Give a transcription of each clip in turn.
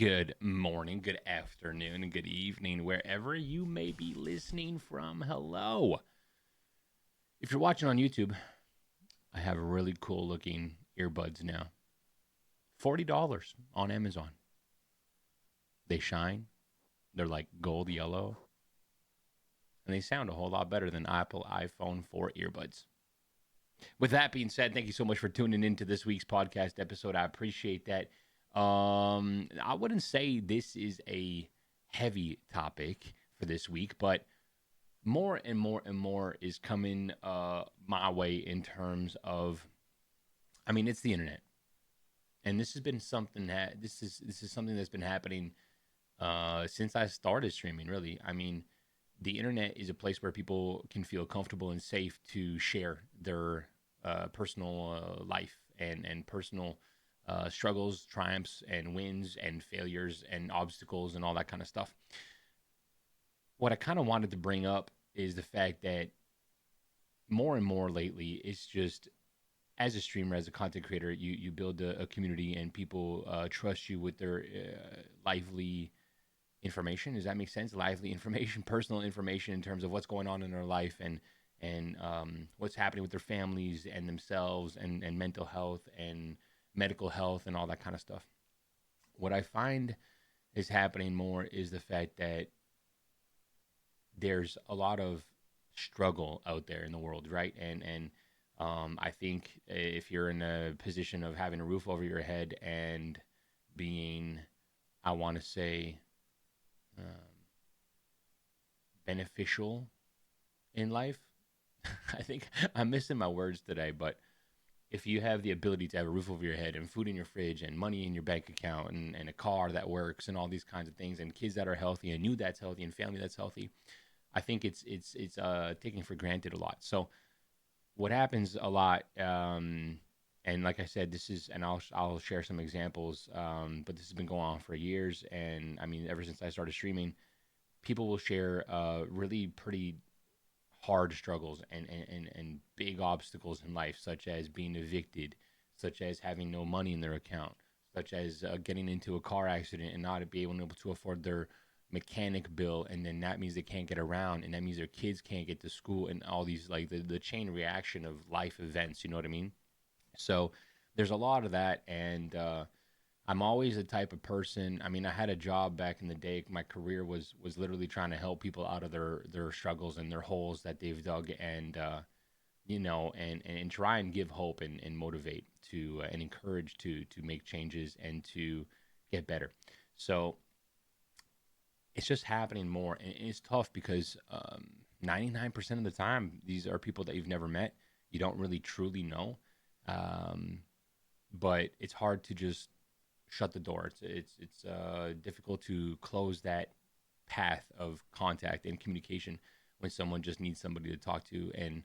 Good morning, good afternoon, and good evening, wherever you may be listening from. Hello. If you're watching on YouTube, I have really cool looking earbuds now. $40 on Amazon. They shine, they're like gold yellow, and they sound a whole lot better than Apple iPhone 4 earbuds. With that being said, thank you so much for tuning into this week's podcast episode. I appreciate that. I wouldn't say this is a heavy topic for this week, but more and more and more is coming my way in terms of, it's the internet, and this has been something that this is something that's been happening since I started streaming. Really, the internet is a place where people can feel comfortable and safe to share their personal life and personal struggles, triumphs, and wins, and failures, and obstacles, and all that kind of stuff. What I kind of wanted to bring up is the fact that more and more lately, it's just as a streamer, as a content creator, you build a community, and people trust you with their lively information. Does that make sense? Lively information, personal information in terms of what's going on in their life, and what's happening with their families and themselves, and mental health and medical health and all that kind of stuff. What I find is happening more is the fact that there's a lot of struggle out there in the world, right? And I think if you're in a position of having a roof over your head and being, I want to say, um, beneficial in life, I think I'm missing my words today, but if you have the ability to have a roof over your head and food in your fridge and money in your bank account and a car that works and all these kinds of things and kids that are healthy and you that's healthy and family that's healthy, I think it's taken for granted a lot. So what happens a lot, and like I said, this is, and I'll share some examples, but this has been going on for years, and ever since I started streaming, people will share really pretty hard struggles and big obstacles in life, such as being evicted, such as having no money in their account, such as getting into a car accident and not be able to afford their mechanic bill, and then that means they can't get around, and that means their kids can't get to school, and all these, like, the chain reaction of life events, you know what I mean? So there's a lot of that, and I'm always the type of person. I had a job back in the day. My career was literally trying to help people out of their struggles and their holes that they've dug, and and try and give hope and motivate to and encourage to make changes and to get better. So it's just happening more, and it's tough because 99% of the time these are people that you've never met, you don't really truly know, um, but it's hard to just shut the door. It's difficult to close that path of contact and communication when someone just needs somebody to talk to and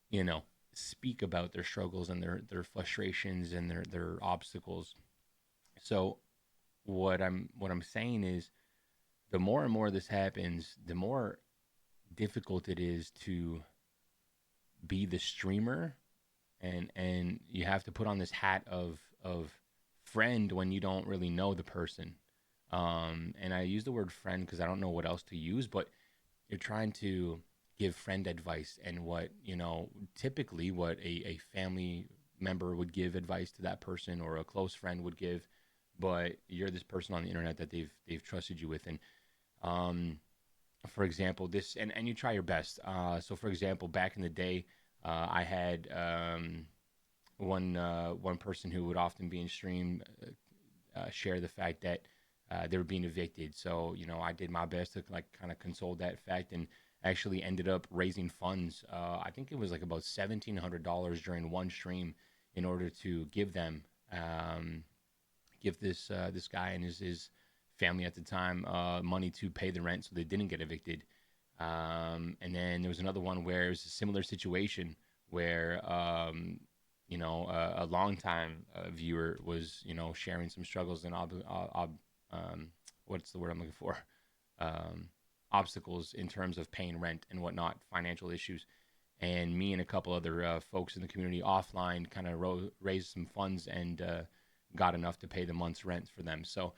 you know speak about their struggles and their frustrations and their obstacles. So what I'm saying is, the more and more this happens, the more difficult it is to be the streamer, and you have to put on this hat of friend when you don't really know the person. And I use the word friend because I don't know what else to use, but you're trying to give friend advice, and what typically what a family member would give advice to that person, or a close friend would give, but you're this person on the internet that they've trusted you with. And um, for example, this, and you try your best. So for example, back in the day, I had one person who would often be in stream share the fact that they were being evicted. So I did my best to like kind of console that fact, and actually ended up raising funds. I think it was like about $1,700 during one stream in order to um, give this guy and his family at the time money to pay the rent so they didn't get evicted. And then there was another one where it was a similar situation where a longtime viewer was sharing some struggles and um, what's the word I'm looking for, um, obstacles in terms of paying rent and whatnot, financial issues. And me and a couple other folks in the community offline kind of raised some funds and got enough to pay the month's rent for them. So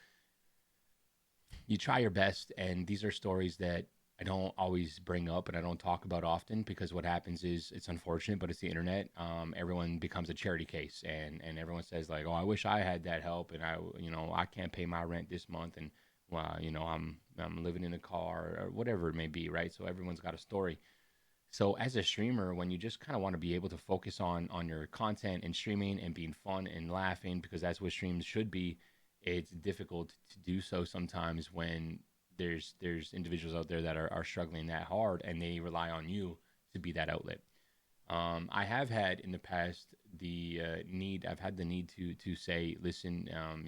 you try your best, and these are stories that I don't always bring up and I don't talk about often, because what happens is, it's unfortunate, but it's the internet. Everyone becomes a charity case, and everyone says like, "Oh, I wish I had that help, and I can't pay my rent this month, and well, I'm living in a car or whatever it may be, right?" So everyone's got a story. So as a streamer, when you just kind of want to be able to focus on your content and streaming and being fun and laughing, because that's what streams should be, it's difficult to do so sometimes when there's individuals out there that are struggling that hard, and they rely on you to be that outlet. I have had in the past the need. I've had the need to say, listen, um,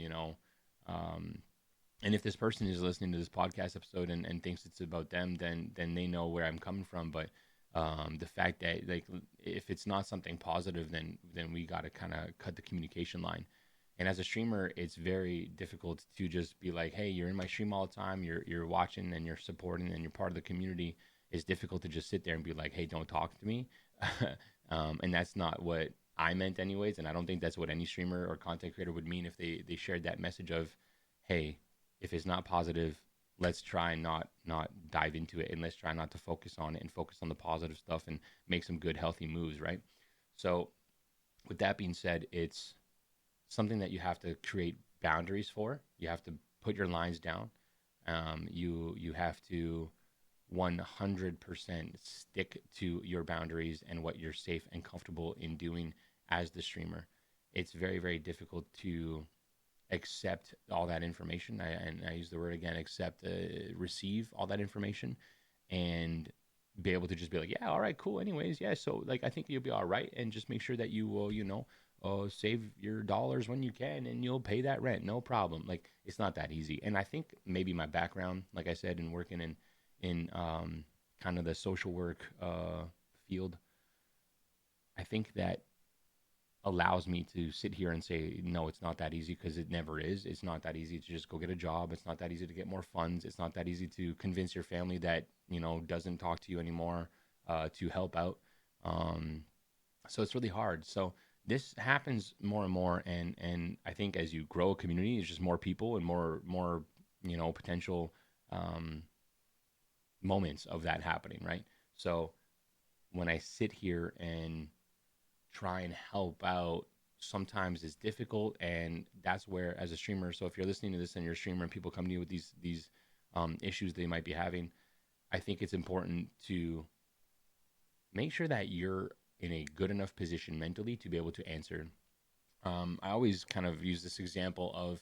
and if this person is listening to this podcast episode and thinks it's about them, then they know where I'm coming from. But the fact that, like, if it's not something positive, then we got to kind of cut the communication line. And as a streamer, it's very difficult to just be like, hey, you're in my stream all the time, you're watching and you're supporting and you're part of the community. It's difficult to just sit there and be like, hey, don't talk to me. And that's not what I meant anyways, and I don't think that's what any streamer or content creator would mean if they shared that message of, hey, if it's not positive, let's try and not dive into it, and let's try not to focus on it and focus on the positive stuff and make some good healthy moves, right? So with that being said, it's something that you have to create boundaries for. You have to put your lines down. You have to 100% stick to your boundaries and what you're safe and comfortable in doing as the streamer. It's very, very difficult to accept all that information. And I use the word again, accept, receive all that information, and be able to just be like, yeah, all right, cool. Anyways, yeah. So like, I think you'll be all right, and just make sure that you will, save your dollars when you can, and you'll pay that rent, no problem. Like, it's not that easy. And I think maybe my background, like I said, in working in kind of the social work field, I think that allows me to sit here and say, no, it's not that easy, because it never is. It's not that easy to just go get a job. It's not that easy to get more funds. It's not that easy to convince your family that, doesn't talk to you anymore, to help out. Um, so it's really hard. So this happens more and more. And I think as you grow a community, it's just more people and more, potential moments of that happening. Right. So when I sit here and try and help out, sometimes it's difficult, and that's where, as a streamer, so if you're listening to this and you're a streamer and people come to you with these issues they might be having, I think it's important to make sure that you're in a good enough position mentally to be able to answer. I always kind of use this example of,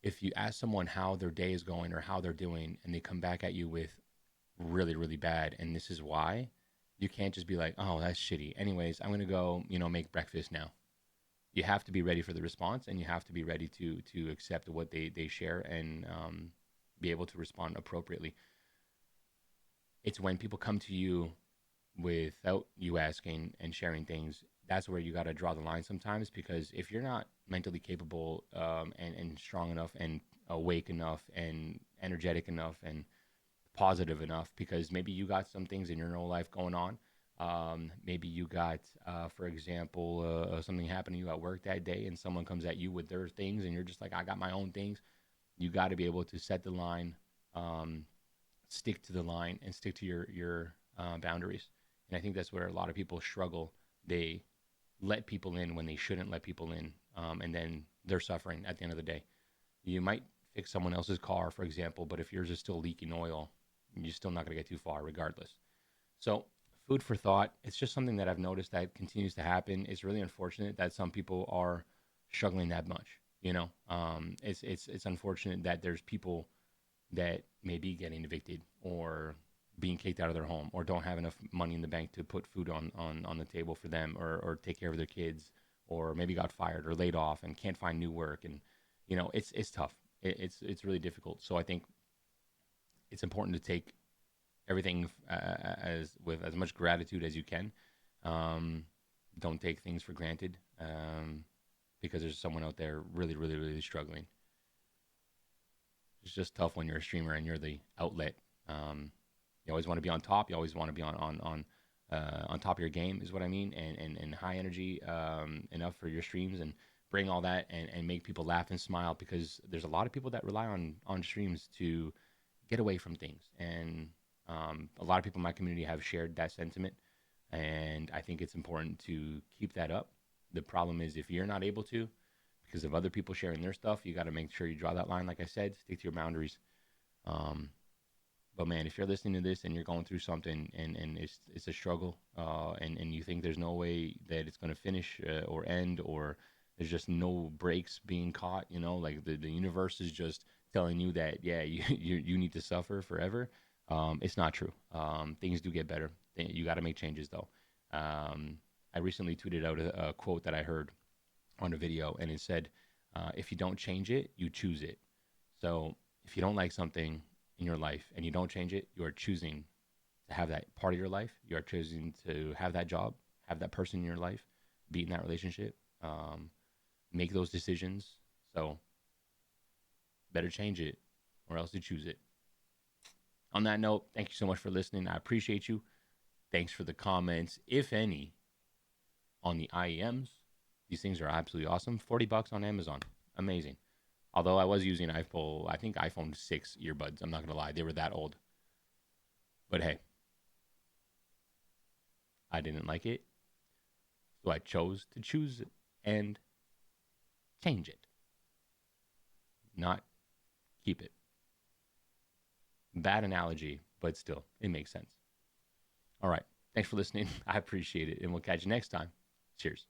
if you ask someone how their day is going or how they're doing, and they come back at you with really, really bad, and this is why, you can't just be like, oh, that's shitty. Anyways, I'm going to go, make breakfast now. You have to be ready for the response, and you have to be ready to accept what they share, and be able to respond appropriately. It's when people come to you without you asking and sharing things, that's where you got to draw the line sometimes, because if you're not mentally capable, and strong enough and awake enough and energetic enough and positive enough, because maybe you got some things in your own life going on. Maybe you got, for example, something happened to you at work that day, and someone comes at you with their things, and you're just like, I got my own things. You got to be able to set the line, stick to the line, and stick to your boundaries. And I think that's where a lot of people struggle. They let people in when they shouldn't let people in, and then they're suffering at the end of the day. You might fix someone else's car, for example, but if yours is still leaking oil, you're still not going to get too far regardless. So, food for thought. It's just something that I've noticed that continues to happen. It's really unfortunate that some people are struggling that much. It's unfortunate that there's people that may be getting evicted, or being kicked out of their home, or don't have enough money in the bank to put food on the table for them, or take care of their kids, or maybe got fired or laid off and can't find new work. And it's tough. It's really difficult. So I think it's important to take everything as with as much gratitude as you can. Don't take things for granted, because there's someone out there really, really, really struggling. It's just tough when you're a streamer and you're the outlet. You always want to be on top. You always want to be on top of your game, is what I mean, and high energy, enough for your streams. bring all that and make people laugh and smile, because there's a lot of people that rely on streams to get away from things. And a lot of people in my community have shared that sentiment. And I think it's important to keep that up. The problem is if you're not able to, because of other people sharing their stuff, you got to make sure you draw that line. Like I said, stick to your boundaries. Um, but man, if you're listening to this and you're going through something and it's a struggle, and you think there's no way that it's going to finish or end, or there's just no breaks being caught, like the universe is just telling you that, yeah, you need to suffer forever. It's not true. Things do get better. You got to make changes though. I recently tweeted out a quote that I heard on a video, and it said, if you don't change it, you choose it. So if you don't like something in your life and you don't change it, you are choosing to have that part of your life. You are choosing to have that job, have that person in your life, be in that relationship, make those decisions. So better change it, or else you choose it. On that note, thank you so much for listening. I appreciate you. Thanks for the comments, if any, on the IEMs. These things are absolutely awesome. $40 on Amazon. Amazing. Although I was using iPhone 6 earbuds. I'm not going to lie. They were that old. But hey, I didn't like it. So I chose to choose it and change it. Not keep it. Bad analogy, but still, it makes sense. All right. Thanks for listening. I appreciate it. And we'll catch you next time. Cheers.